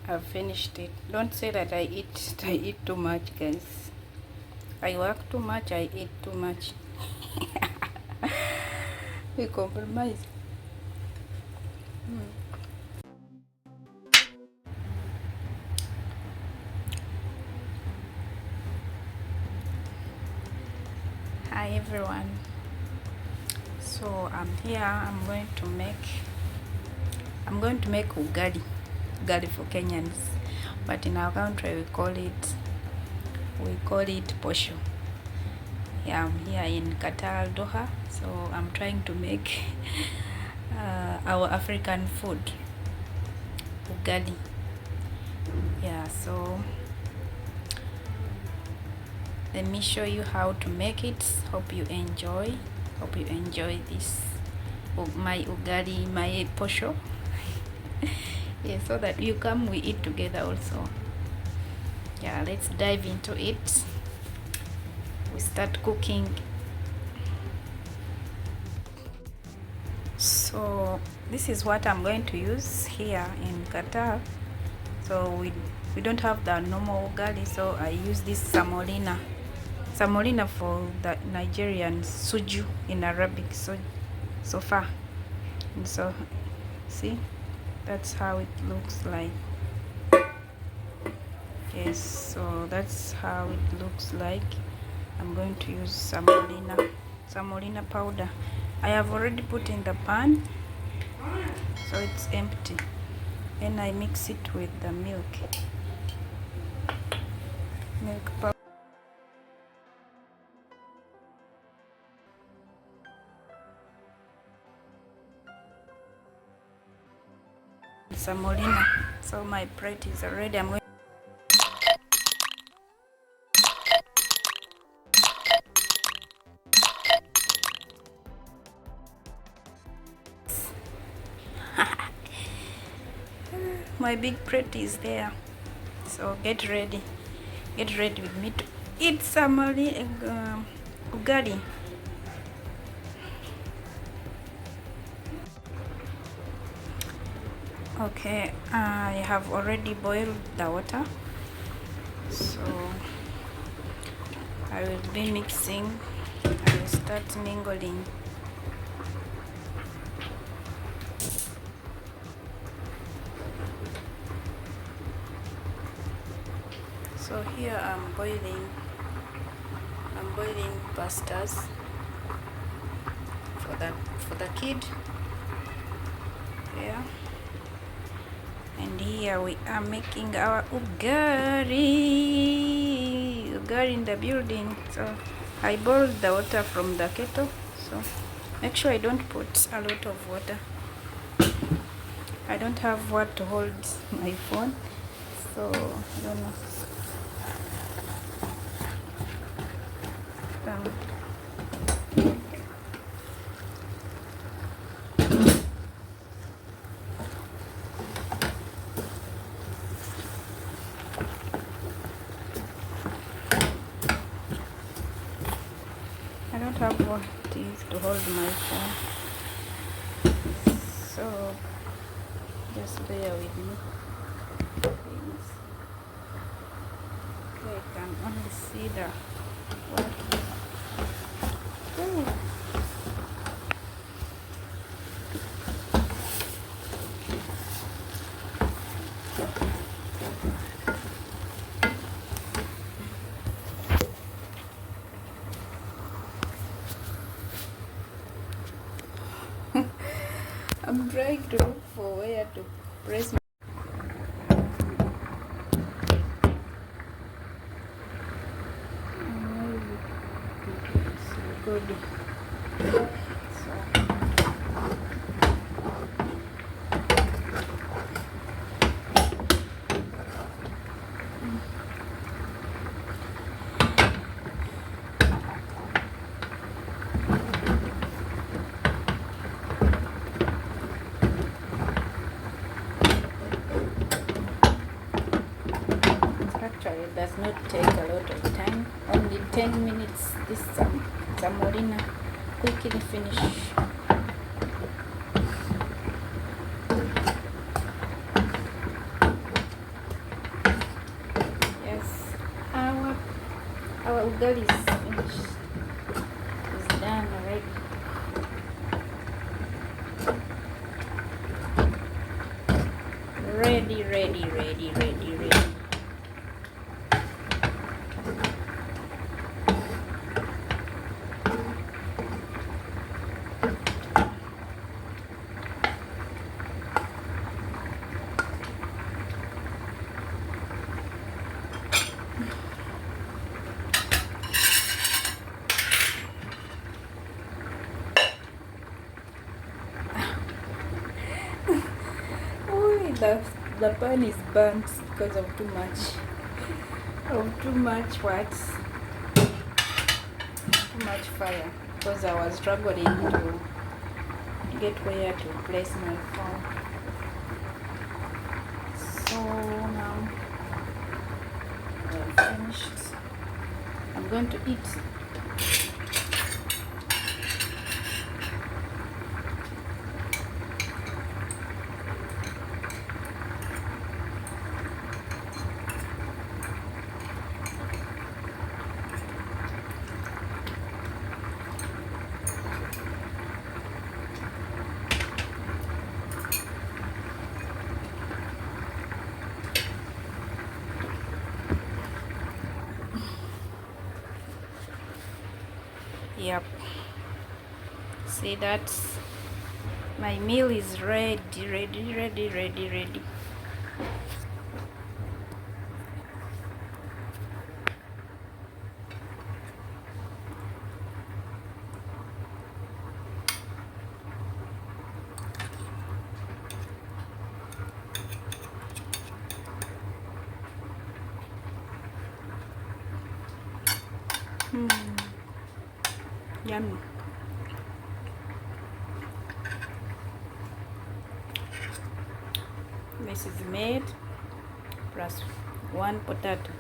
have finished it. Don't say that I eat too much, guys. I work too much, I eat too much. We compromise. Hi everyone. So I'm here. I'm going to make ugali for Kenyans, but in our country we call it posho. Yeah, I'm here in Qatar, Doha. So I'm trying to make our African food, ugali. Yeah, so let me show you how to make it. Hope you enjoy this my ugali, my posho. Yeah, so that you come, we eat together also. Yeah, let's dive into it. We start cooking. So this is what I'm going to use here in Qatar. So we don't have the normal ugali, so I use this samolina for the Nigerian, suju in Arabic, so far. And so see, that's how it looks like. Yes, so that's how it looks like. I'm going to use samolina powder. I have already put in the pan, so it's empty. Then I mix it with the milk powder. Samolina. So my plate is ready. I'm going my big plate is there. So get ready with me to eat ugali. Okay, I have already boiled the water, so I will be mixing. I will start mingling. So here I'm boiling pastas for the kid. Yeah. And here we are making our ugali in the building. So I boiled the water from the kettle, so make sure I don't put a lot of water. I don't have what to hold my phone, so I don't know. I don't have what it is to hold my phone, so just bear with me, please. Okay, I can only see the what. Ooh. I'm trying to look for where to press. Good. Actually, it does not take a lot of time. Only 10 minutes. This samolina quickly finish. ugali is finished. It's done already. Ready, ready, ready, ready, ready. Oh, the pan is burnt because of too much what? Too much fire, because I was struggling to get where to place my phone. So now I'm finished. I'm going to eat. Yep. See that? My meal is ready, ready, ready, ready, ready. Yummy. This is made plus one potato.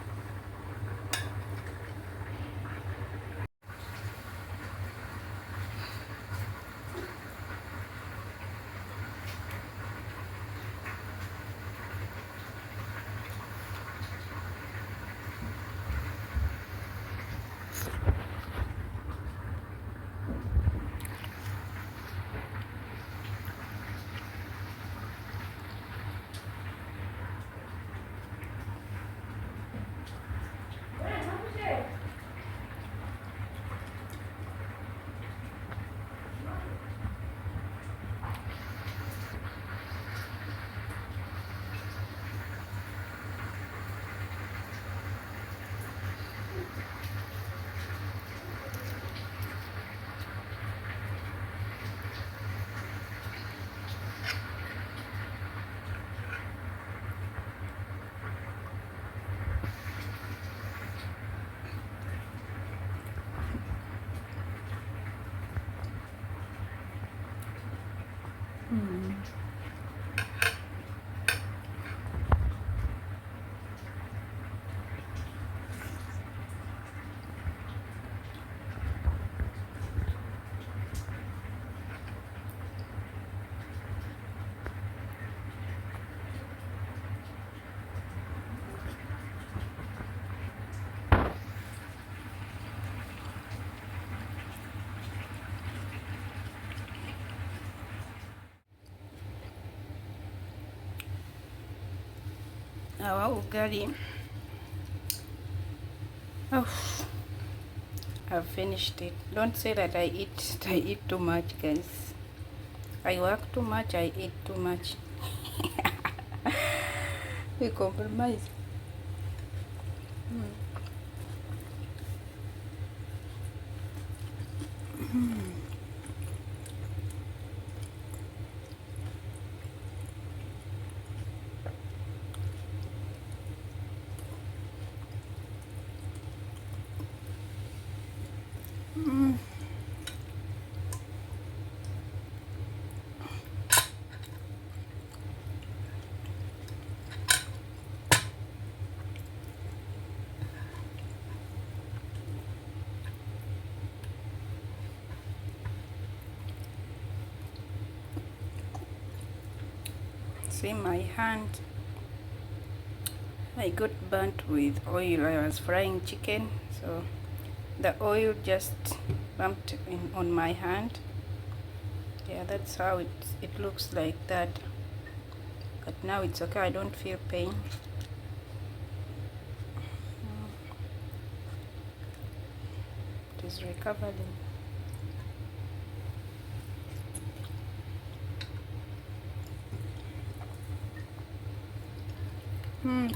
Our ugali. Oh, I've finished it. Don't say that I eat too much, guys. I work too much, I eat too much. We compromise. See my hand, I got burnt with oil. I was frying chicken, so the oil just bumped in on my hand. Yeah, that's how it looks like that, but now it's okay. I don't feel pain. It is recovering. Mm.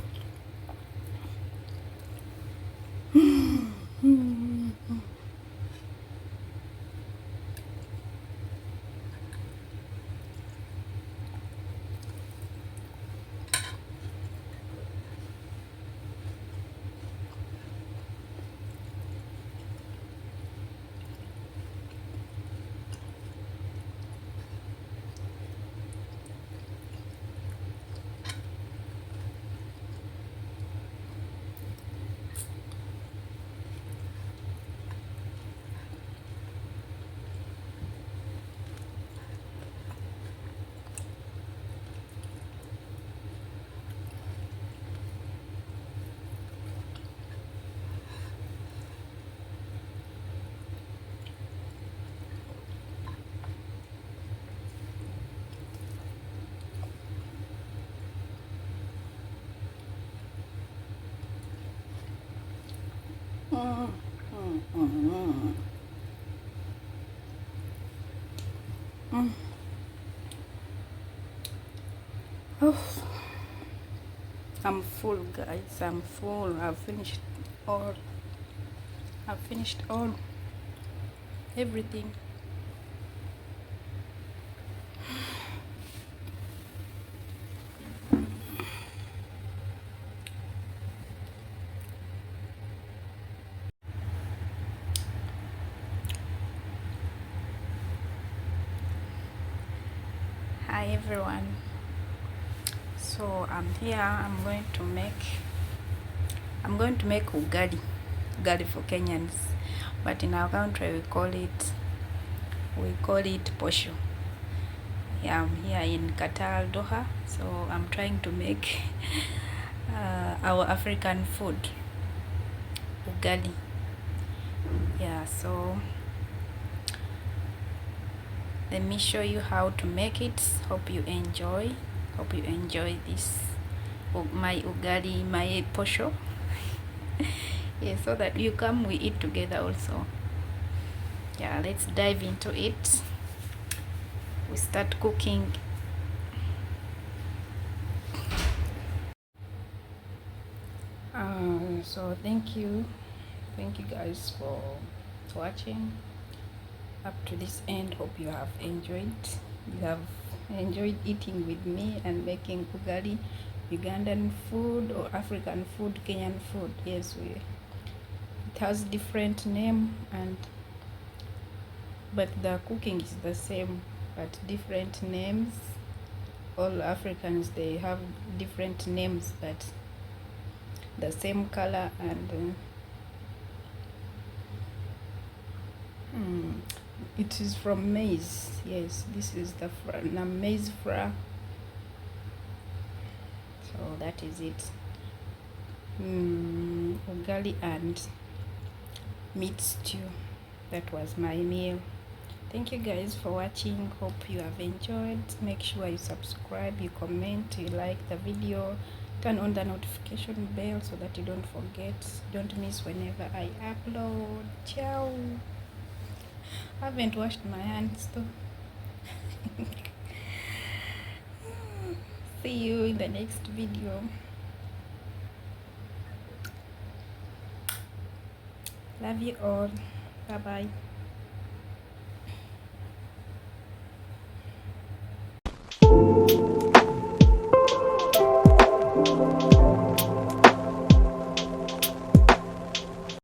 Mm, mm, mm, mm. Oh, I'm full, guys. I'm full. All. I've finished all, everything. Hi everyone. So I'm here. I'm going to make ugali for Kenyans, but in our country we call it posho. Yeah, I'm here in Qatar, Doha. So I'm trying to make our African food, ugali. Yeah, so let me show you how to make it. Hope you enjoy this my ugali, my posho. Yeah, so that you come, we eat together also. Yeah, let's dive into it. We start cooking. So thank you guys for watching up to this end. Hope you have enjoyed eating with me and making ugali, Ugandan food or African food, Kenyan food. Yes, it has different name, but the cooking is the same, but different names. All Africans, they have different names, but the same color. And it is from maize. Yes, this is the maize flour. So that is it. Ugali and meat stew. That was my meal. Thank you guys for watching. Hope you have enjoyed. Make sure you subscribe, you comment, you like the video, turn on the notification bell so that you don't miss whenever I upload. Ciao. I haven't washed my hands though. See you in the next video. Love you all. Bye bye.